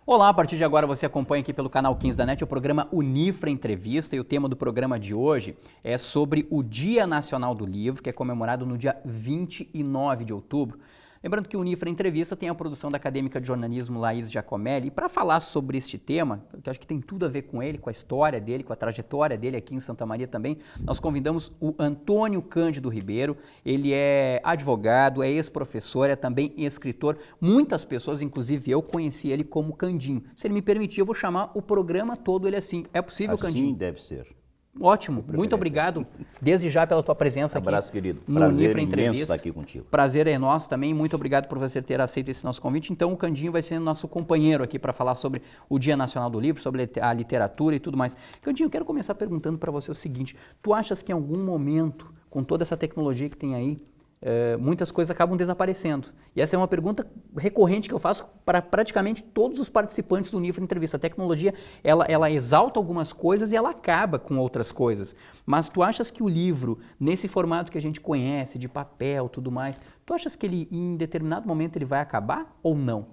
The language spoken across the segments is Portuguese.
Olá, a partir de agora você acompanha aqui pelo canal 15 da NET o programa Unifra Entrevista e o tema do programa de hoje é sobre o Dia Nacional do Livro, que é comemorado no dia 29 de outubro. Lembrando que o Unifra Entrevista tem a produção da acadêmica de jornalismo Laís Giacomelli. E para falar sobre este tema, que eu acho que tem tudo a ver com ele, com a história dele, com a trajetória dele aqui em Santa Maria também, nós convidamos o Antônio Cândido Ribeiro. Ele é advogado, é ex-professor, é também escritor. Muitas pessoas, inclusive eu, conheci ele como Candinho. Se ele me permitir, eu vou chamar o programa todo ele assim. É possível, Candinho? Assim deve ser. Ótimo, muito obrigado desde já pela tua presença aqui. Abraço, querido. No Prazer Unifra imenso Entrevista. estar aqui contigo. Prazer é nosso também, muito obrigado por você ter aceito esse nosso convite. Então o Candinho vai ser nosso companheiro aqui para falar sobre o Dia Nacional do Livro, sobre a literatura e tudo mais. Candinho, eu quero começar perguntando para você o seguinte, tu achas que em algum momento, com toda essa tecnologia que tem aí, muitas coisas acabam desaparecendo? E essa é uma pergunta recorrente que eu faço para praticamente todos os participantes do Unifra Entrevista. A tecnologia, ela exalta algumas coisas e ela acaba com outras coisas. Mas tu achas que o livro, nesse formato que a gente conhece, de papel, tudo mais, tu achas que ele, em determinado momento, ele vai acabar ou não?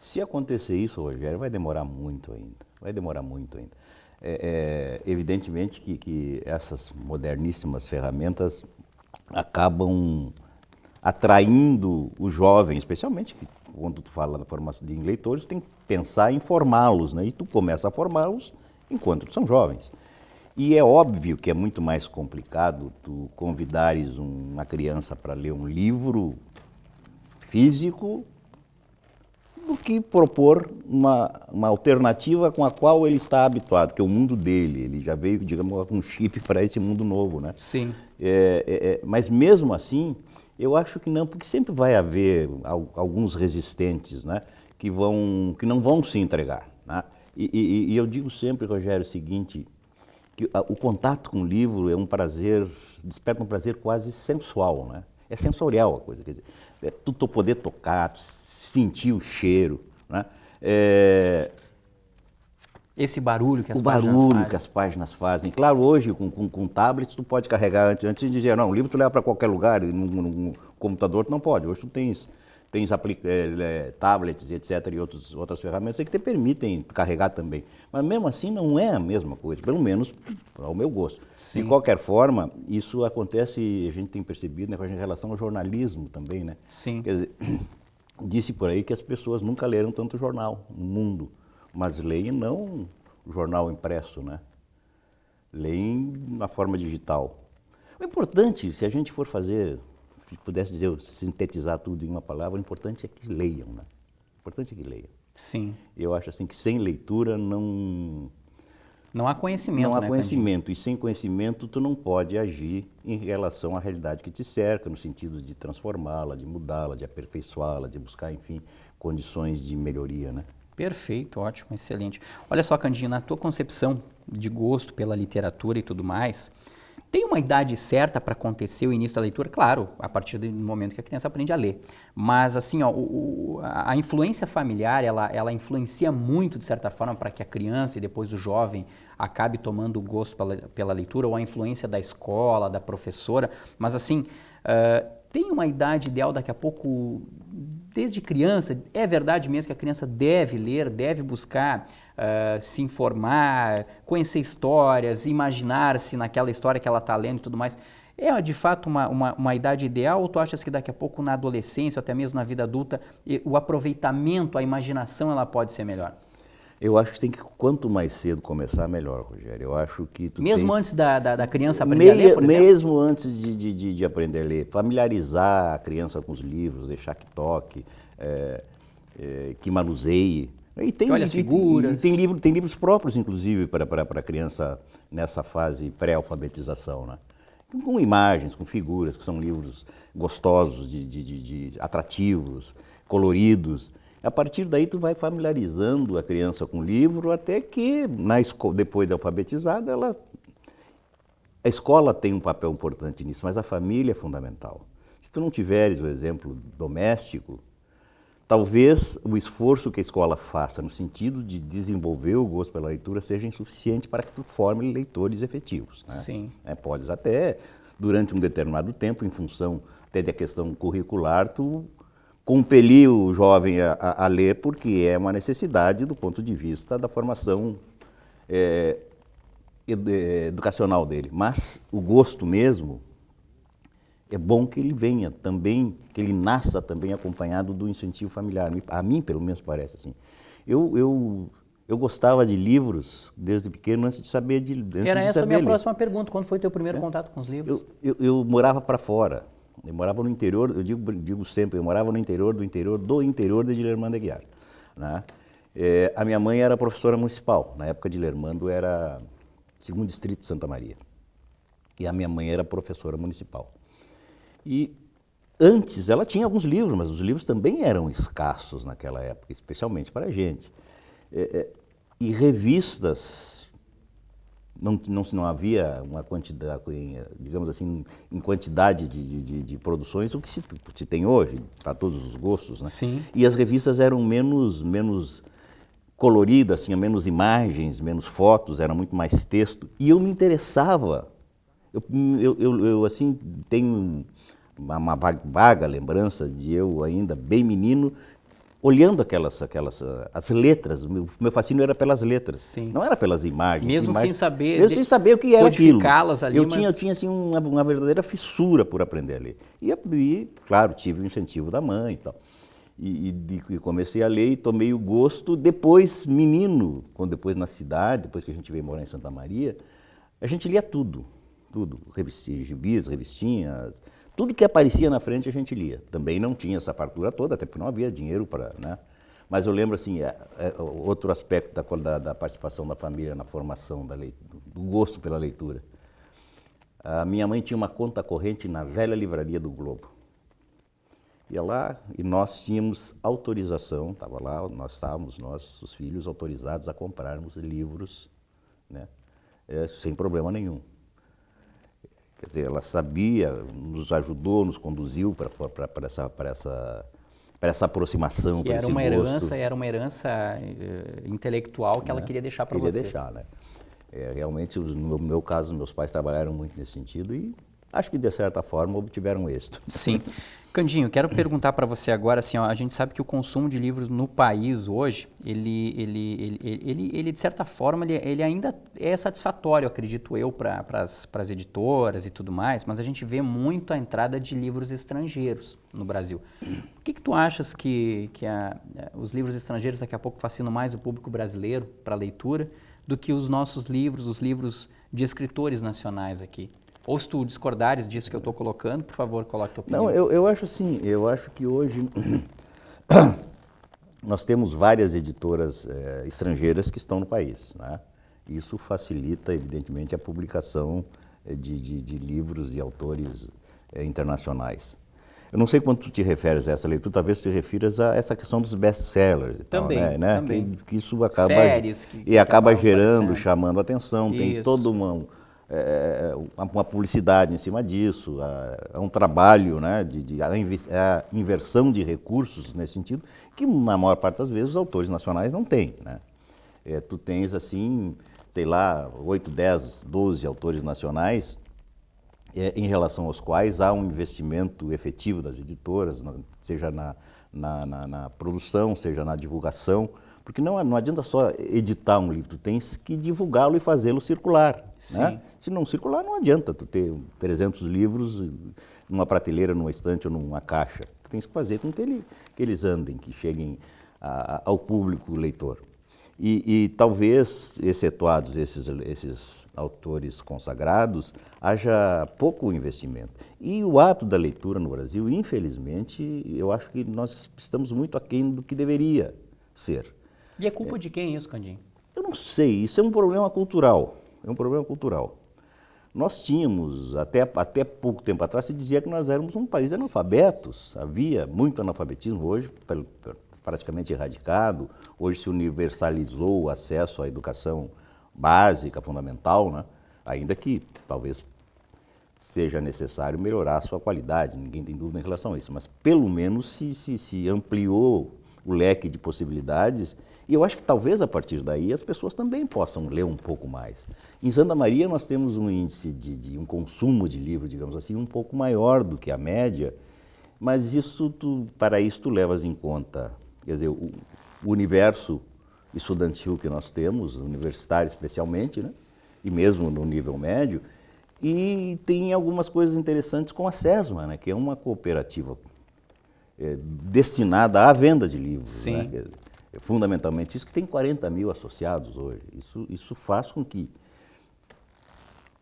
Se acontecer isso, Rogério, vai demorar muito ainda. Vai demorar muito ainda. Evidentemente que essas moderníssimas ferramentas acabam atraindo os jovens, especialmente quando tu fala na formação de leitores, tu tem que pensar em formá-los, né? E tu começa a formá-los enquanto são jovens. E é óbvio que é muito mais complicado tu convidares uma criança para ler um livro físico do que propor uma alternativa com a qual ele está habituado, que é o mundo dele. Ele já veio, digamos, com um chip para esse mundo novo, né? Sim. Mas mesmo assim, eu acho que não, porque sempre vai haver alguns resistentes, né, que não vão se entregar, né? E eu digo sempre, Rogério, o seguinte, que o contato com o livro é um prazer, desperta um prazer quase sensual, né? É sensorial a coisa, quer dizer, tu poder tocar, tu sentir o cheiro, né? Esse barulho que as O páginas barulho fazem. que as páginas fazem. Claro, hoje com tablets tu pode carregar, antes de dizer, não, o livro tu leva para qualquer lugar, no computador tu não pode. Hoje tu tens tablets, etc, e outras ferramentas que te permitem carregar também. Mas mesmo assim não é a mesma coisa, pelo menos ao meu gosto. Sim. De qualquer forma, isso acontece, a gente tem percebido, né, em relação ao jornalismo também, né? Sim. Quer dizer, disse por aí que as pessoas nunca leram tanto jornal no mundo, mas leem não o jornal impresso, né? Leem na forma digital. O importante, se a gente for fazer, se pudesse dizer, sintetizar tudo em uma palavra, o importante é que leiam, né? O importante é que leiam. Sim. Eu acho assim que sem leitura não há conhecimento, há né, conhecimento, e sem conhecimento tu não pode agir em relação à realidade que te cerca, no sentido de transformá-la, de mudá-la, de aperfeiçoá-la, de buscar, enfim, condições de melhoria, né? Perfeito, ótimo, excelente. Olha só, Candinho, na tua concepção de gosto pela literatura e tudo mais, tem uma idade certa para acontecer o início da leitura? Claro, a partir do momento que a criança aprende a ler. Mas, assim, ó, a influência familiar, ela influencia muito, de certa forma, para que a criança e depois o jovem acabe tomando o gosto pela leitura, ou a influência da escola, da professora. Mas, assim, tem uma idade ideal daqui a pouco, desde criança? É verdade mesmo que a criança deve ler, deve buscar se informar, conhecer histórias, imaginar-se naquela história que ela está lendo e tudo mais? É de fato uma idade ideal, ou tu achas que daqui a pouco na adolescência, ou até mesmo na vida adulta, o aproveitamento, a imaginação, ela pode ser melhor? Eu acho que tem que, quanto mais cedo começar, melhor, Rogério. Eu acho que tu mesmo antes da criança aprender a ler, por exemplo? Mesmo antes de aprender a ler. Familiarizar a criança com os livros, deixar que toque, que manuseie. E tem, olha as figuras. Tem livros próprios, inclusive, para a criança nessa fase pré-alfabetização, né? Com imagens, com figuras, que são livros gostosos, atrativos, coloridos. A partir daí tu vai familiarizando a criança com o livro até que, depois de alfabetizada, a escola tem um papel importante nisso, mas a família é fundamental. Se tu não tiveres o exemplo doméstico, talvez o esforço que a escola faça no sentido de desenvolver o gosto pela leitura seja insuficiente para que tu forme leitores efetivos, né? Sim. Podes até, durante um determinado tempo, em função até da questão curricular, tu compeli o jovem a ler porque é uma necessidade do ponto de vista da formação educacional dele. Mas o gosto mesmo, é bom que ele venha também, que ele nasça também acompanhado do incentivo familiar. A mim, pelo menos, parece assim. Eu gostava de livros desde pequeno, antes de saber Era essa a minha próxima pergunta. Quando foi teu primeiro contato com os livros? Eu morava para fora. Eu morava no interior, eu digo sempre, eu morava no interior do de Lermando Aguiar. Né? A minha mãe era professora municipal. Na época de Lermando era segundo distrito de Santa Maria. E a minha mãe era professora municipal. E antes ela tinha alguns livros, mas os livros também eram escassos naquela época, especialmente para a gente. E revistas, não havia uma quantidade, digamos assim, em quantidade de produções, o que se tem hoje, para todos os gostos, né? Sim. E as revistas eram menos coloridas, tinha menos imagens, menos fotos, era muito mais texto. E eu me interessava. Eu assim, tenho uma vaga lembrança de eu ainda bem menino, olhando as letras. O meu fascínio era pelas letras. Sim. Não era pelas imagens. Mesmo sem saber. Mesmo sem saber o que era aquilo. Codificá-las ali, eu tinha assim, uma verdadeira fissura por aprender a ler. E, claro, tive o incentivo da mãe e tal. E comecei a ler e tomei o gosto. Depois, menino, depois na cidade, depois que a gente veio morar em Santa Maria, a gente lia tudo. Revistinhas, gibis, revistinhas, tudo que aparecia na frente a gente lia. Também não tinha essa fartura toda, até porque não havia dinheiro para, né? Mas eu lembro assim, outro aspecto da participação da família na formação do gosto pela leitura. A minha mãe tinha uma conta corrente na velha livraria do Globo. Ia lá e nós tínhamos autorização, estava lá, nós, os filhos, autorizados a comprarmos livros, né? Sem problema nenhum. Quer dizer, ela sabia, nos ajudou, nos conduziu para essa aproximação, para esse gosto. Era uma herança intelectual que ela queria deixar para vocês. Queria deixar, né? Realmente, no meu caso, meus pais trabalharam muito nesse sentido e acho que, de certa forma, obtiveram êxito. Sim. Candinho, quero perguntar para você agora, assim, ó, a gente sabe que o consumo de livros no país hoje, ele de certa forma, ele ainda é satisfatório, acredito eu, para as editoras e tudo mais, mas a gente vê muito a entrada de livros estrangeiros no Brasil. Por que tu achas que os livros estrangeiros daqui a pouco fascinam mais o público brasileiro para a leitura do que os nossos livros, os livros de escritores nacionais aqui? Ou se tu discordares disso que eu estou colocando, por favor, coloque a tua opinião. Não, eu acho assim, eu acho que hoje nós temos várias editoras estrangeiras que estão no país, né? Isso facilita, evidentemente, a publicação de livros e autores internacionais. Eu não sei quando tu te referes a essa leitura, talvez tu te refiras a essa questão dos best-sellers e também, tal, né? Também. Que isso acaba, séries e acaba gerando, aparecendo. chamando a atenção, Isso. tem toda uma publicidade em cima disso, é um trabalho, né, a inversão de recursos nesse sentido, que na maior parte das vezes os autores nacionais não têm, né? Tu tens assim, sei lá, 8, 10, 12 autores nacionais em relação aos quais há um investimento efetivo das editoras, seja na produção, seja na divulgação, porque não adianta só editar um livro, tu tens que divulgá-lo e fazê-lo circular. Né? Se não circular, não adianta tu ter 300 livros numa prateleira, numa estante ou numa caixa. Tu tens que fazer com que eles andem, que cheguem ao público leitor. E talvez, excetuados esses autores consagrados, haja pouco investimento. E o ato da leitura no Brasil, infelizmente, eu acho que nós estamos muito aquém do que deveria ser. E é culpa de quem isso, Candinho? Eu não sei, isso é um problema cultural. É um problema cultural. Nós tínhamos, até pouco tempo atrás, se dizia que nós éramos um país de analfabetos. Havia muito analfabetismo, hoje praticamente erradicado. Hoje se universalizou o acesso à educação básica, fundamental, né? Ainda que talvez seja necessário melhorar a sua qualidade, ninguém tem dúvida em relação a isso, mas pelo menos se ampliou o leque de possibilidades, e eu acho que talvez a partir daí as pessoas também possam ler um pouco mais. Em Santa Maria nós temos um índice de um consumo de livro, digamos assim, um pouco maior do que a média, Mas para isso tu levas em conta, quer dizer, o universo estudantil que nós temos, universitário especialmente, né? E mesmo no nível médio, e tem algumas coisas interessantes com a SESMA, né? Que é uma cooperativa destinada à venda de livros. Sim. Né? Fundamentalmente isso, que tem 40 mil associados hoje. Isso faz com que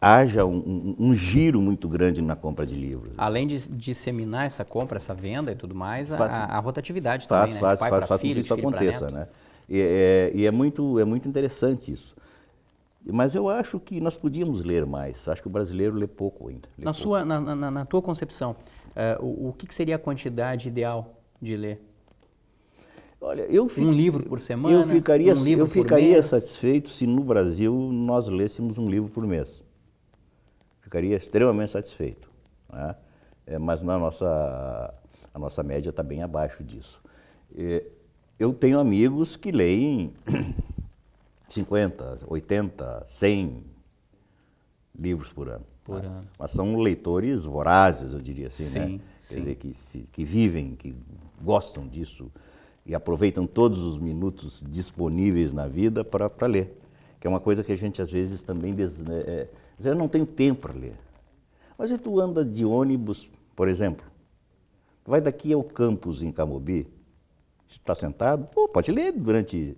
haja um giro muito grande na compra de livros. Além de disseminar essa compra, essa venda e tudo mais, a rotatividade também, né? Faz com que isso aconteça, né? E é muito interessante isso. Mas eu acho que nós podíamos ler mais. Acho que o brasileiro lê pouco ainda. Na tua concepção, o que seria a quantidade ideal de ler? Olha, um livro por semana? Eu ficaria mês? satisfeito se no Brasil nós lêssemos um livro por mês. Ficaria extremamente satisfeito. Né? Mas a nossa média está bem abaixo disso. Eu tenho amigos que leem 50, 80, 100 livros por ano. Por ano. Mas são leitores vorazes, eu diria assim, Sim, né? sim. Quer dizer, que vivem, que gostam disso e aproveitam todos os minutos disponíveis na vida para ler. Que é uma coisa que a gente às vezes também eu não tenho tempo para ler. Mas aí tu anda de ônibus, por exemplo, tu vai daqui ao campus em Camobi, se tu está sentado, pode ler durante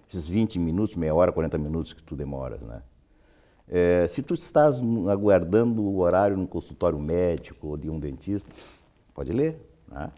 esses 20 minutos, meia hora, 40 minutos que tu demoras, né? Se tu estás aguardando o horário num consultório médico ou de um dentista, pode ler, né?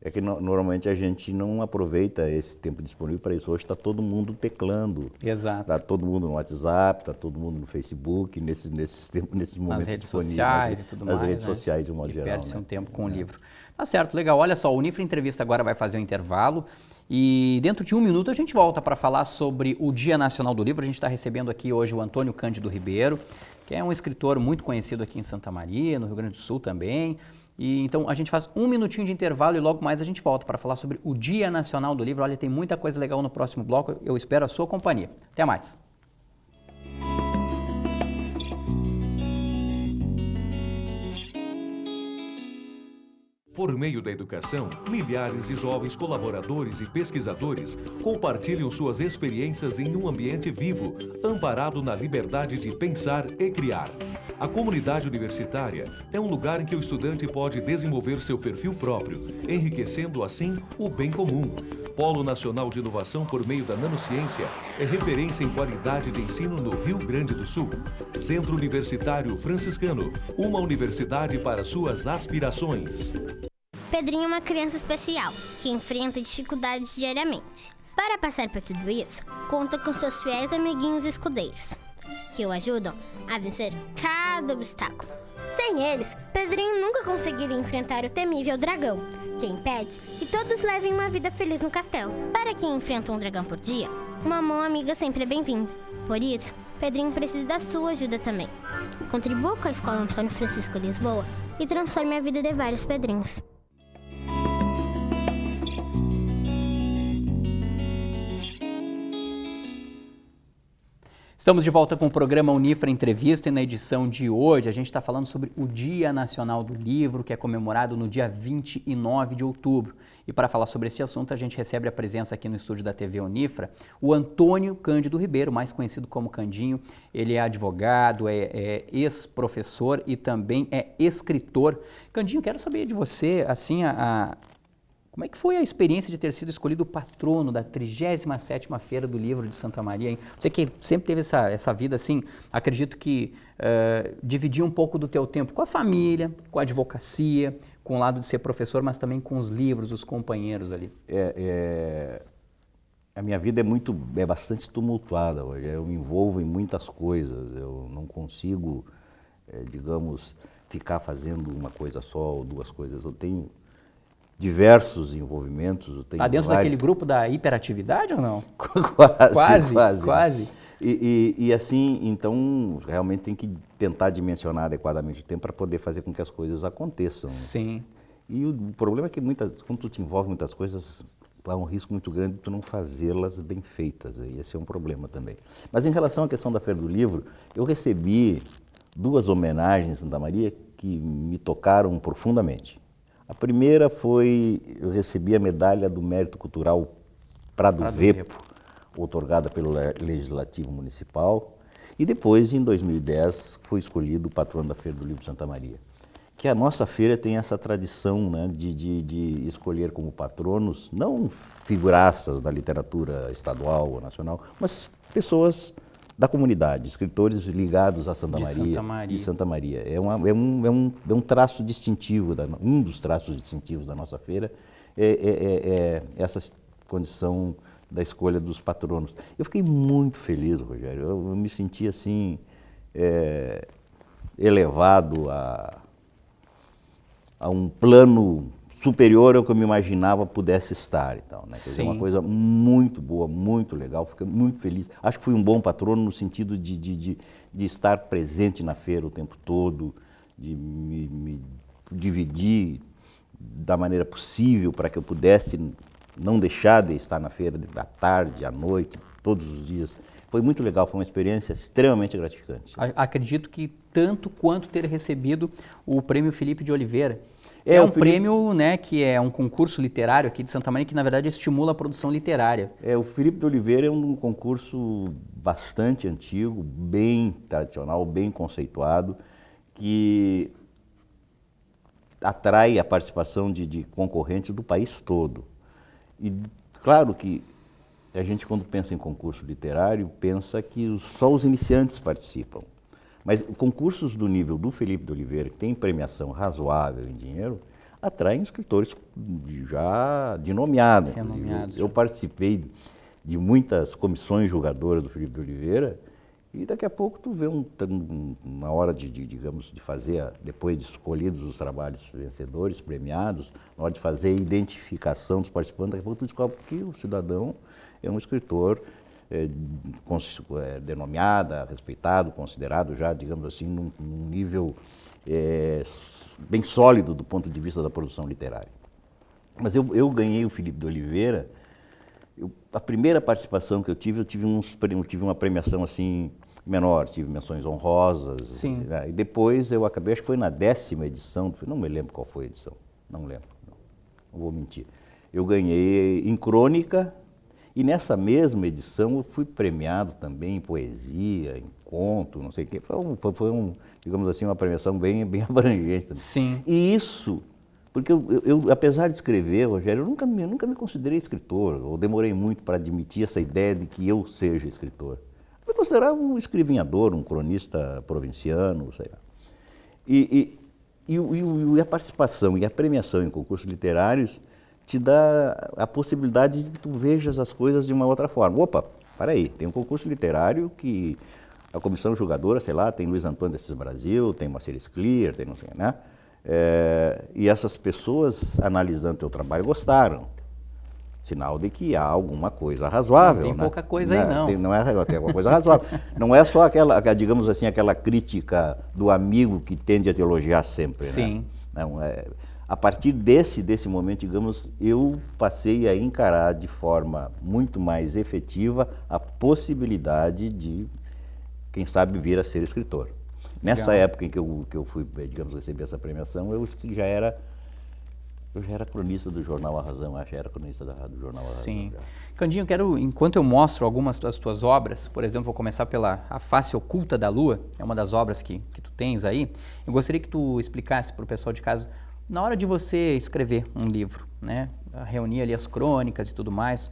É que normalmente a gente não aproveita esse tempo disponível para isso. Hoje está todo mundo teclando. Exato. Está todo mundo no WhatsApp, está todo mundo no Facebook, nesses momentos nas redes disponíveis. Sociais e tudo mais. Nas redes né? sociais, de um modo geral. Perde-se né? um tempo com o livro. Tá certo, legal. Olha só, o Unifra Entrevista agora vai fazer um intervalo e dentro de um minuto a gente volta para falar sobre o Dia Nacional do Livro. A gente está recebendo aqui hoje o Antônio Cândido Ribeiro, que é um escritor muito conhecido aqui em Santa Maria, no Rio Grande do Sul também. E então a gente faz um minutinho de intervalo e logo mais a gente volta para falar sobre o Dia Nacional do Livro. Olha, tem muita coisa legal no próximo bloco. Eu espero a sua companhia. Até mais. Por meio da educação, milhares de jovens colaboradores e pesquisadores compartilham suas experiências em um ambiente vivo, amparado na liberdade de pensar e criar. A comunidade universitária é um lugar em que o estudante pode desenvolver seu perfil próprio, enriquecendo assim o bem comum. Polo Nacional de Inovação por meio da Nanociência é referência em qualidade de ensino no Rio Grande do Sul. Centro Universitário Franciscano, uma universidade para suas aspirações. Pedrinho é uma criança especial, que enfrenta dificuldades diariamente. Para passar por tudo isso, conta com seus fiéis amiguinhos escudeiros, que o ajudam a vencer cada obstáculo. Sem eles, Pedrinho nunca conseguiria enfrentar o temível dragão, que impede que todos levem uma vida feliz no castelo. Para quem enfrenta um dragão por dia, uma mão amiga sempre é bem-vinda. Por isso, Pedrinho precisa da sua ajuda também. Contribua com a Escola Antônio Francisco Lisboa e transforme a vida de vários Pedrinhos. Estamos de volta com o programa Unifra Entrevista e na edição de hoje a gente está falando sobre o Dia Nacional do Livro, que é comemorado no dia 29 de outubro. E para falar sobre este assunto a gente recebe a presença aqui no estúdio da TV Unifra, o Antônio Cândido Ribeiro, mais conhecido como Candinho. Ele é advogado, é ex-professor e também é escritor. Candinho, quero saber de você, assim, como é que foi a experiência de ter sido escolhido o patrono da 37ª Feira do Livro de Santa Maria, hein? Você que sempre teve essa vida assim, acredito que dividia um pouco do teu tempo com a família, com a advocacia, com o lado de ser professor, mas também com os livros, os companheiros ali. A minha vida é bastante tumultuada hoje. Eu me envolvo em muitas coisas. Eu não consigo, digamos, ficar fazendo uma coisa só ou duas coisas. Eu tenho diversos envolvimentos. Está dentro daquele grupo da hiperatividade ou não? Quase. E assim, então, realmente tem que tentar dimensionar adequadamente o tempo para poder fazer com que as coisas aconteçam. Sim. E o problema é que quando tu te envolve em muitas coisas, há um risco muito grande de tu não fazê-las bem feitas. E esse é um problema também. Mas em relação à questão da Feira do Livro, eu recebi 2 homenagens em Santa Maria que me tocaram profundamente. A primeira foi, eu recebi a medalha do Mérito Cultural Prado Vepo, outorgada pelo Legislativo Municipal, e depois, em 2010, fui escolhido patrono da Feira do Livro de Santa Maria. Que a nossa feira tem essa tradição, né, de escolher como patronos, não figuraças da literatura estadual ou nacional, mas pessoas da comunidade, escritores ligados a Santa Maria, de Santa Maria. É um traço distintivo, um dos traços distintivos da nossa feira, essa condição da escolha dos patronos. Eu fiquei muito feliz, Rogério, eu me senti assim, elevado a um plano superior ao que eu me imaginava pudesse estar. Então, né? Quer dizer, uma coisa muito boa, muito legal, fiquei muito feliz. Acho que fui um bom patrono no sentido de estar presente na feira o tempo todo, de me dividir da maneira possível para que eu pudesse não deixar de estar na feira à tarde, à noite, todos os dias. Foi muito legal, foi uma experiência extremamente gratificante. Acredito que tanto quanto ter recebido o Prêmio Felipe de Oliveira. É um prêmio, né, que é um concurso literário aqui de Santa Maria, que na verdade estimula a produção literária. O Felipe de Oliveira é um concurso bastante antigo, bem tradicional, bem conceituado, que atrai a participação de concorrentes do país todo. E claro que a gente, quando pensa em concurso literário, pensa que só os iniciantes participam. Mas concursos do nível do Felipe de Oliveira, que tem premiação razoável em dinheiro, atraem escritores já de nomeado. Eu participei de muitas comissões julgadoras do Felipe de Oliveira e daqui a pouco tu vê uma hora digamos, de fazer, depois de escolhidos os trabalhos vencedores, premiados, na hora de fazer a identificação dos participantes, daqui a pouco tu descobre que o cidadão é um escritor denominada, respeitado, considerado já, digamos assim, num nível bem sólido do ponto de vista da produção literária. Mas eu ganhei o Felipe de Oliveira, a primeira participação que eu tive uma premiação assim menor, tive menções honrosas. Sim. Né? E depois eu acabei, acho que foi na 10ª edição, não me lembro qual foi a edição, não lembro, não vou mentir. Eu ganhei em crônica. E nessa mesma edição eu fui premiado também em poesia, em conto, não sei o quê. Foi digamos assim, uma premiação bem abrangente também. Sim. E isso, porque eu apesar de escrever, Rogério, eu nunca me considerei escritor, ou demorei muito para admitir essa ideia de que eu seja escritor. Eu me considerava um escrivinhador, um cronista provinciano, sei lá. E a participação e a premiação em concursos literários te dá a possibilidade de que tu vejas as coisas de uma outra forma. Opa, peraí, tem um concurso literário que a comissão julgadora, sei lá, tem Luiz Antônio Assis Brasil, tem Maceres Clear, tem não sei, né? E essas pessoas, analisando o teu trabalho, gostaram. Sinal de que há alguma coisa razoável. Não tem, né? Pouca coisa aí, não. Tem alguma coisa razoável. Não é só aquela, digamos assim, aquela crítica do amigo que tende a te elogiar sempre. Sim. Né? Não, a partir desse momento, digamos, eu passei a encarar de forma muito mais efetiva a possibilidade de, quem sabe, vir a ser escritor. Nessa época em que eu fui, digamos, receber essa premiação, eu já era cronista do jornal A Razão, acho que era cronista do jornal A Razão. Sim. Candinho, enquanto eu mostro algumas das tuas obras, por exemplo, vou começar pela A Face Oculta da Lua, é uma das obras que tu tens aí, eu gostaria que tu explicasse para o pessoal de casa, na hora de você escrever um livro, né, reunir ali as crônicas e tudo mais,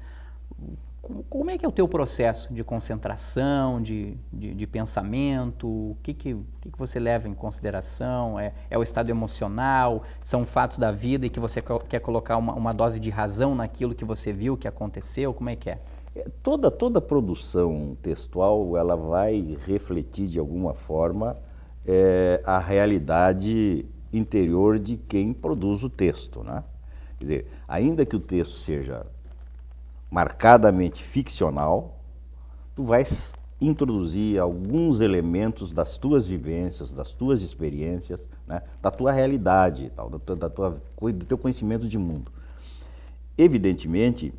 como é que é o teu processo de concentração, de pensamento? O que você leva em consideração? É o estado emocional? São fatos da vida e que você quer colocar uma dose de razão naquilo que você viu, que aconteceu? Como é que é? Toda produção textual, ela vai refletir de alguma forma a realidade interior de quem produz o texto, né? Quer dizer, ainda que o texto seja marcadamente ficcional, tu vais introduzir alguns elementos das tuas vivências, das tuas experiências, né? Da tua realidade, tal, do teu conhecimento de mundo. Evidentemente,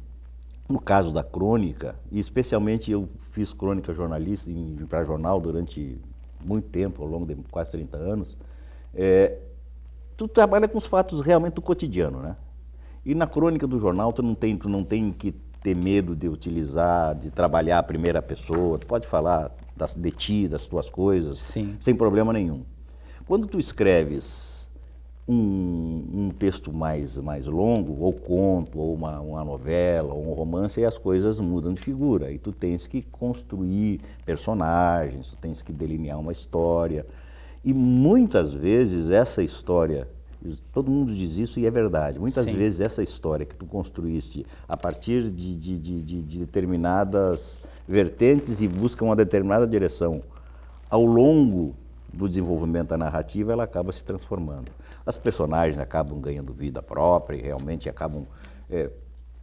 no caso da crônica, e especialmente eu fiz crônica jornalista para jornal durante muito tempo, ao longo de quase 30 anos, tu trabalha com os fatos realmente do cotidiano, né? E na crônica do jornal tu não tem que ter medo de utilizar, de trabalhar a primeira pessoa, tu pode falar de ti, das tuas coisas, Sim. sem problema nenhum. Quando tu escreves um texto mais longo, ou conto, ou uma novela, ou um romance, aí as coisas mudam de figura. Aí tu tens que construir personagens, tu tens que delinear uma história. E muitas vezes essa história, todo mundo diz isso e é verdade, muitas Sim. vezes essa história que tu construíste a partir de determinadas vertentes e busca uma determinada direção, ao longo do desenvolvimento da narrativa, ela acaba se transformando. As personagens acabam ganhando vida própria e realmente acabam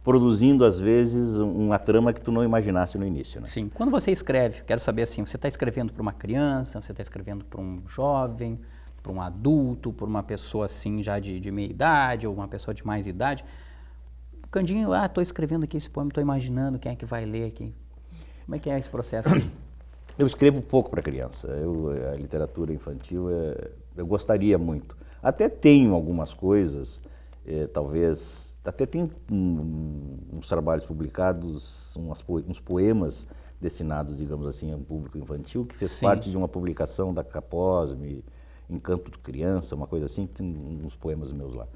produzindo, às vezes, uma trama que tu não imaginasse no início, né? Sim. Quando você escreve, quero saber assim, você está escrevendo para uma criança, você está escrevendo para um jovem, para um adulto, para uma pessoa assim já de meia idade ou uma pessoa de mais idade. Candinho, estou escrevendo aqui esse poema, estou imaginando quem é que vai ler aqui. Como é que é esse processo? Eu escrevo pouco para criança. A literatura infantil, eu gostaria muito. Até tenho algumas coisas, talvez, até tenho uns trabalhos publicados, uns poemas destinados, digamos assim, a um público infantil, que fez Sim. parte de uma publicação da Caposme, Encanto de Criança, uma coisa assim, que tem uns poemas meus lá.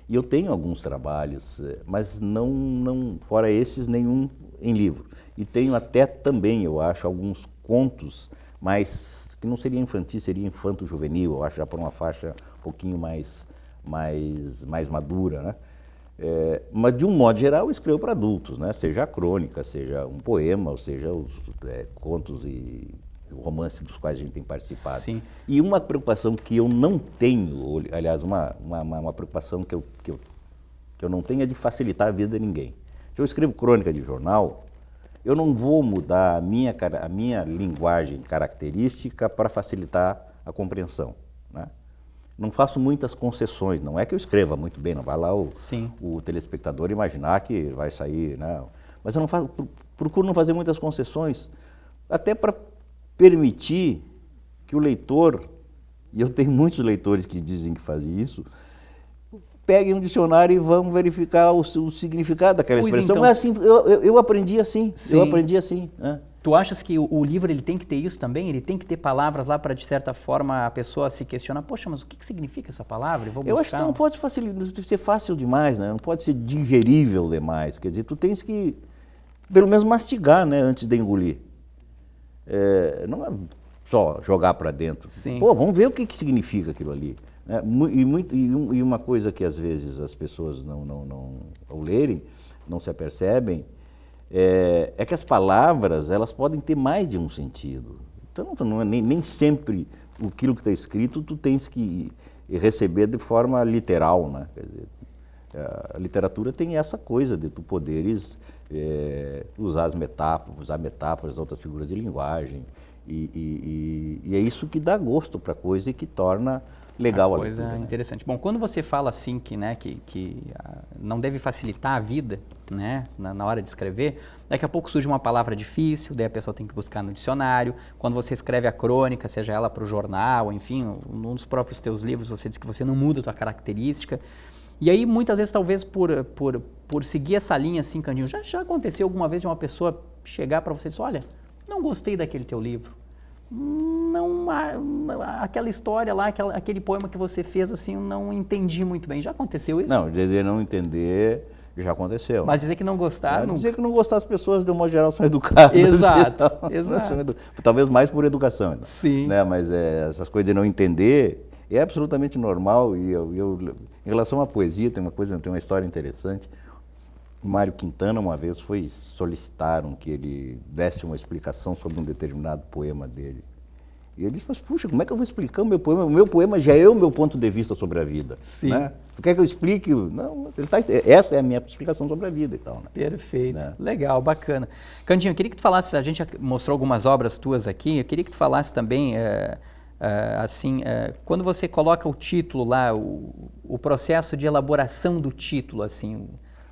E eu tenho alguns trabalhos, mas não fora esses, nenhum em livro. E tenho até também, eu acho, alguns contos, mas que não seria infantil, seria infanto-juvenil, eu acho, já por uma faixa um pouquinho mais madura, né? Mas, de um modo geral, eu escrevo para adultos, né? Seja a crônica, seja um poema, ou seja os contos e o romance dos quais a gente tem participado. Sim. E uma preocupação que eu não tenho, aliás, uma preocupação que eu não tenho é de facilitar a vida de ninguém. Se eu escrevo crônica de jornal, eu não vou mudar a minha linguagem característica para facilitar a compreensão, né? Não faço muitas concessões, não é que eu escreva muito bem, não vai lá o telespectador imaginar que vai sair, não. Mas eu não faço, procuro não fazer muitas concessões, até para permitir que o leitor, e eu tenho muitos leitores que dizem que fazem isso, peguem um dicionário e vão verificar o significado daquela expressão. Então, é assim, eu aprendi assim, sim. eu aprendi assim, né? Tu achas que o livro ele tem que ter isso também? Ele tem que ter palavras lá para, de certa forma, a pessoa se questionar, poxa, mas o que significa essa palavra? Eu acho que não pode ser fácil demais, né? Não pode ser digerível demais. Quer dizer, tu tens que, pelo menos, mastigar, né, antes de engolir. Não é só jogar para dentro. Sim. Pô, vamos ver o que significa aquilo ali. Né? E uma coisa que às vezes as pessoas ao lerem, não se apercebem, é que as palavras, elas podem ter mais de um sentido. Então, não é nem sempre aquilo que está escrito tu tens que receber de forma literal, né? Quer dizer, a literatura tem essa coisa de tu poderes usar metáforas, outras figuras de linguagem, e é isso que dá gosto para a coisa e que torna legal a leitura. Coisa interessante. Bom, quando você fala assim que não deve facilitar a vida, né, na hora de escrever, daqui a pouco surge uma palavra difícil, daí a pessoa tem que buscar no dicionário. Quando você escreve a crônica, seja ela para o jornal, enfim, num dos próprios teus livros, você diz que você não muda a tua característica. E aí, muitas vezes, talvez por seguir essa linha assim, Candinho, já aconteceu alguma vez de uma pessoa chegar para você e dizer, olha, não gostei daquele teu livro. Não, aquela história lá, aquele poema que você fez, assim, eu não entendi muito bem. Já aconteceu isso? Não, de não entender, já aconteceu. Mas dizer que não gostar... Dizer que não gostar, as pessoas, de um modo geral, são educadas. Exato, exato. Talvez mais por educação. Sim. Né? Mas essas coisas de não entender é absolutamente normal. E em relação à poesia, tem uma história interessante. O Mário Quintana, uma vez, solicitaram que ele desse uma explicação sobre um determinado poema dele. E ele disse, mas puxa, como é que eu vou explicar o meu poema? O meu poema já é o meu ponto de vista sobre a vida. Sim. Né? Tu quer que eu explique? Não, essa é a minha explicação sobre a vida e tal. Né? Perfeito. Né? Legal, bacana. Candinho, eu queria que tu falasse, a gente mostrou algumas obras tuas aqui, eu queria que tu falasse também, quando você coloca o título lá, o processo de elaboração do título, assim...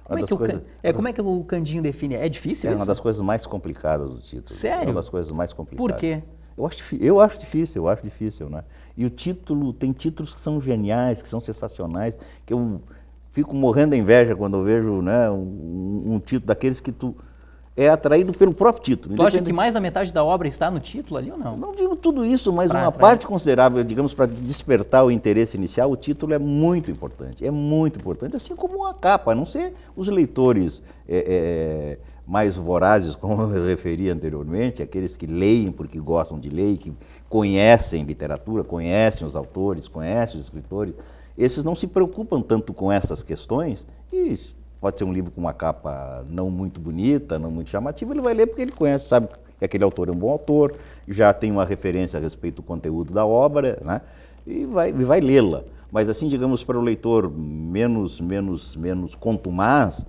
Como é que o Candinho define? É difícil isso? É uma das coisas mais complicadas do título. Sério? É uma das coisas mais complicadas. Por quê? Eu acho difícil, né? E tem títulos que são geniais, que são sensacionais, que eu fico morrendo de inveja quando eu vejo, né, um título daqueles que tu é atraído pelo próprio título. Tu acha que mais da metade da obra está no título ali ou não? Não digo tudo isso, mas uma parte considerável, digamos, para despertar o interesse inicial, o título é muito importante, assim como a capa, a não ser os leitores mais vorazes, como eu referi anteriormente, aqueles que leem porque gostam de ler, que conhecem literatura, conhecem os autores, conhecem os escritores, esses não se preocupam tanto com essas questões e pode ser um livro com uma capa não muito bonita, não muito chamativa, ele vai ler porque ele conhece, sabe que aquele autor é um bom autor, já tem uma referência a respeito do conteúdo da obra, né? E vai lê-la. Mas assim, digamos, para o leitor menos contumaz,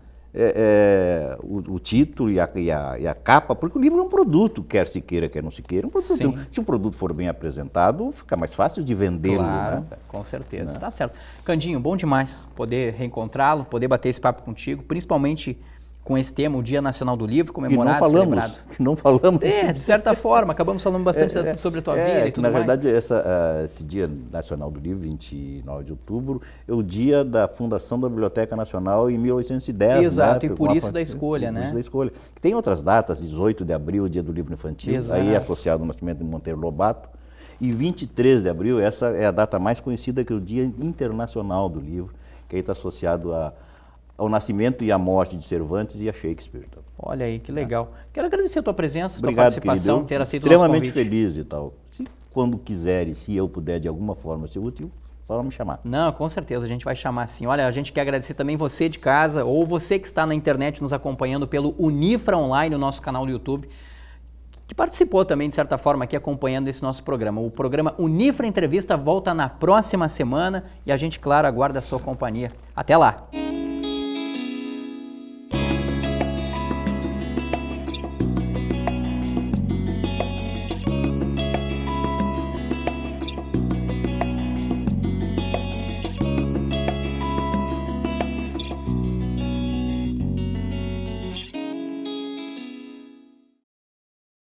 o título e a capa, porque o livro é um produto, quer se queira, quer não se queira, um produto. Então, se um produto for bem apresentado, fica mais fácil de vendê-lo. Claro, né? Com certeza, né? Tá certo. Candinho, bom demais poder reencontrá-lo, poder bater esse papo contigo, principalmente com esse tema, o Dia Nacional do Livro, comemorado, celebrado. Que não falamos. De certa forma, acabamos falando bastante sobre a tua vida e tudo mais. Na verdade, esse Dia Nacional do Livro, 29 de outubro, é o dia da fundação da Biblioteca Nacional em 1810. Exato, né? E por isso da escolha, né? Por isso da escolha. Tem outras datas, 18 de abril, o Dia do Livro Infantil, Exato. Aí é associado ao nascimento de Monteiro Lobato, e 23 de abril, essa é a data mais conhecida, que é o Dia Internacional do Livro, que aí está associado ao nascimento e à morte de Cervantes e a Shakespeare. Então. Olha aí, que legal. Quero agradecer a tua presença, Obrigado, tua participação, querido. ter aceito o nosso convite. Extremamente feliz e tal. Quando quiser e se eu puder de alguma forma ser útil, só me chamar. Não, com certeza, a gente vai chamar sim. Olha, a gente quer agradecer também você de casa ou você que está na internet nos acompanhando pelo Unifra Online, o nosso canal do YouTube, que participou também, de certa forma, aqui acompanhando esse nosso programa. O programa Unifra Entrevista volta na próxima semana e a gente, claro, aguarda a sua companhia. Até lá!